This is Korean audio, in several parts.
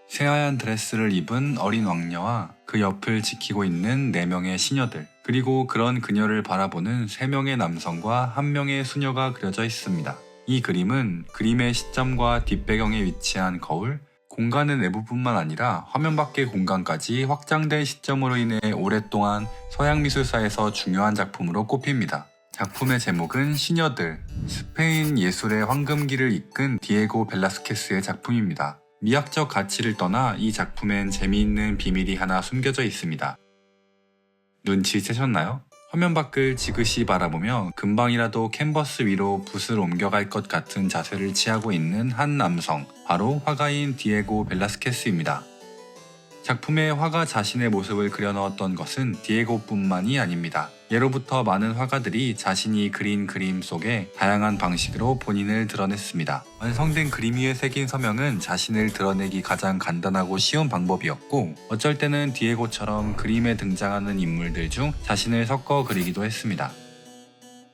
새하얀 드레스를 입은 어린 왕녀와 그 옆을 지키고 있는 4명의 시녀들, 그리고 그런 그녀를 바라보는 3명의 남성과 1명의 수녀가 그려져 있습니다. 이 그림은 그림의 시점과 뒷배경에 위치한 거울, 공간의 내부뿐만 아니라 화면 밖의 공간까지 확장된 시점으로 인해 오랫동안 서양 미술사에서 중요한 작품으로 꼽힙니다. 작품의 제목은 시녀들, 스페인 예술의 황금기를 이끈 디에고 벨라스케스의 작품입니다. 미학적 가치를 떠나 이 작품엔 재미있는 비밀이 하나 숨겨져 있습니다. 눈치채셨나요? 화면 밖을 지그시 바라보며 금방이라도 캔버스 위로 붓을 옮겨갈 것 같은 자세를 취하고 있는 한 남성, 바로 화가인 디에고 벨라스케스입니다. 작품에 화가 자신의 모습을 그려넣었던 것은 디에고뿐만이 아닙니다. 예로부터 많은 화가들이 자신이 그린 그림 속에 다양한 방식으로 본인을 드러냈습니다. 완성된 그림 위에 새긴 서명은 자신을 드러내기 가장 간단하고 쉬운 방법이었고, 어쩔 때는 디에고처럼 그림에 등장하는 인물들 중 자신을 섞어 그리기도 했습니다.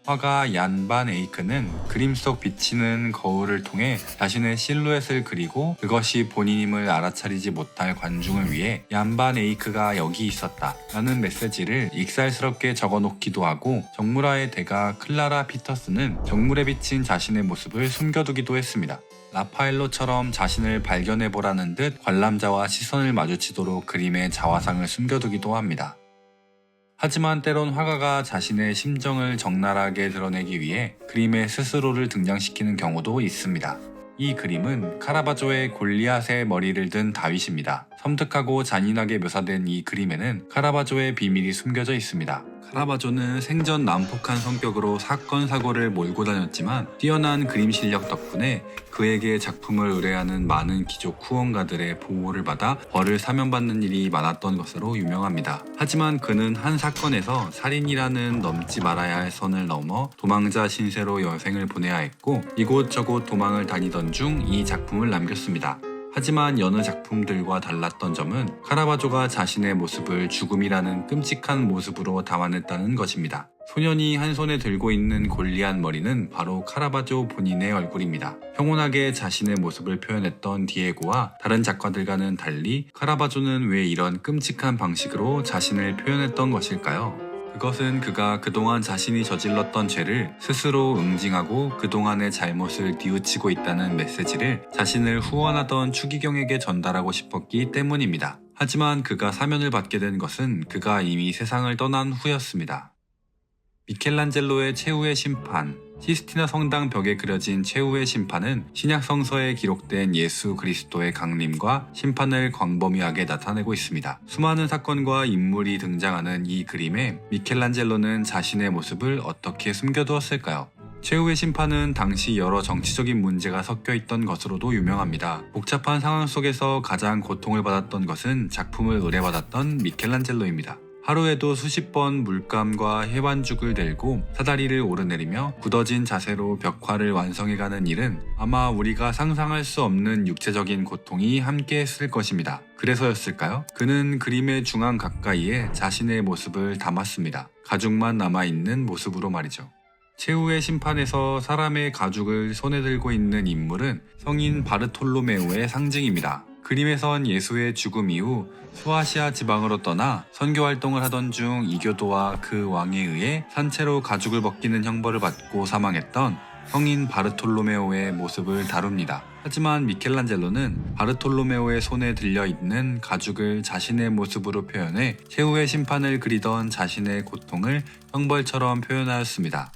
화가 얀 반 에이크는 그림 속 비치는 거울을 통해 자신의 실루엣을 그리고 그것이 본인임을 알아차리지 못할 관중을 위해 얀 반 에이크가 여기 있었다 라는 메시지를 익살스럽게 적어놓기도 하고, 정물화의 대가 클라라 피터스는 정물에 비친 자신의 모습을 숨겨두기도 했습니다. 라파엘로처럼 자신을 발견해보라는 듯 관람자와 시선을 마주치도록 그림의 자화상을 숨겨두기도 합니다. 하지만 때론 화가가 자신의 심정을 적나라하게 드러내기 위해 그림에 스스로를 등장시키는 경우도 있습니다. 이 그림은 카라바조의 골리앗의 머리를 든 다윗입니다. 섬뜩하고 잔인하게 묘사된 이 그림에는 카라바조의 비밀이 숨겨져 있습니다. 카라바조는 생전 난폭한 성격으로 사건 사고를 몰고 다녔지만 뛰어난 그림 실력 덕분에 그에게 작품을 의뢰하는 많은 귀족 후원가들의 보호를 받아 벌을 사면받는 일이 많았던 것으로 유명합니다. 하지만 그는 한 사건에서 살인이라는 넘지 말아야 할 선을 넘어 도망자 신세로 여생을 보내야 했고, 이곳저곳 도망을 다니던 중 이 작품을 남겼습니다. 하지만 여느 작품들과 달랐던 점은 카라바조가 자신의 모습을 죽음이라는 끔찍한 모습으로 담아냈다는 것입니다. 소년이 한 손에 들고 있는 골리앗 머리는 바로 카라바조 본인의 얼굴입니다. 평온하게 자신의 모습을 표현했던 디에고와 다른 작가들과는 달리 카라바조는 왜 이런 끔찍한 방식으로 자신을 표현했던 것일까요? 그것은 그가 그동안 자신이 저질렀던 죄를 스스로 응징하고 그동안의 잘못을 뉘우치고 있다는 메시지를 자신을 후원하던 추기경에게 전달하고 싶었기 때문입니다. 하지만 그가 사면을 받게 된 것은 그가 이미 세상을 떠난 후였습니다. 미켈란젤로의 최후의 심판, 시스티나 성당 벽에 그려진 최후의 심판은 신약 성서에 기록된 예수 그리스도의 강림과 심판을 광범위하게 나타내고 있습니다. 수많은 사건과 인물이 등장하는 이 그림에 미켈란젤로는 자신의 모습을 어떻게 숨겨두었을까요? 최후의 심판은 당시 여러 정치적인 문제가 섞여 있던 것으로도 유명합니다. 복잡한 상황 속에서 가장 고통을 받았던 것은 작품을 의뢰받았던 미켈란젤로입니다. 하루에도 수십 번 물감과 해반죽을 들고 사다리를 오르내리며 굳어진 자세로 벽화를 완성해가는 일은 아마 우리가 상상할 수 없는 육체적인 고통이 함께했을 것입니다. 그래서였을까요? 그는 그림의 중앙 가까이에 자신의 모습을 담았습니다. 가죽만 남아있는 모습으로 말이죠. 최후의 심판에서 사람의 가죽을 손에 들고 있는 인물은 성인 바르톨로메오의 상징입니다. 그림에선 예수의 죽음 이후 소아시아 지방으로 떠나 선교 활동을 하던 중 이교도와 그 왕에 의해 산채로 가죽을 벗기는 형벌을 받고 사망했던 성인 바르톨로메오의 모습을 다룹니다. 하지만 미켈란젤로는 바르톨로메오의 손에 들려있는 가죽을 자신의 모습으로 표현해 최후의 심판을 그리던 자신의 고통을 형벌처럼 표현하였습니다.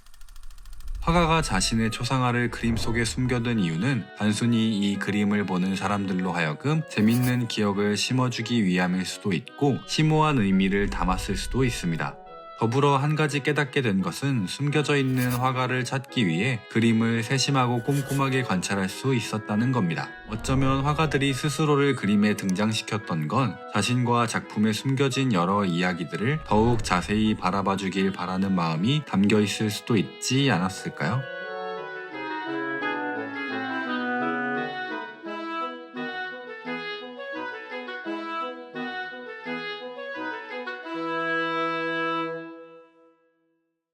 화가가 자신의 초상화를 그림 속에 숨겨둔 이유는 단순히 이 그림을 보는 사람들로 하여금 재밌는 기억을 심어주기 위함일 수도 있고, 심오한 의미를 담았을 수도 있습니다. 더불어 한 가지 깨닫게 된 것은 숨겨져 있는 화가를 찾기 위해 그림을 세심하고 꼼꼼하게 관찰할 수 있었다는 겁니다. 어쩌면 화가들이 스스로를 그림에 등장시켰던 건 자신과 작품에 숨겨진 여러 이야기들을 더욱 자세히 바라봐주길 바라는 마음이 담겨 있을 수도 있지 않았을까요?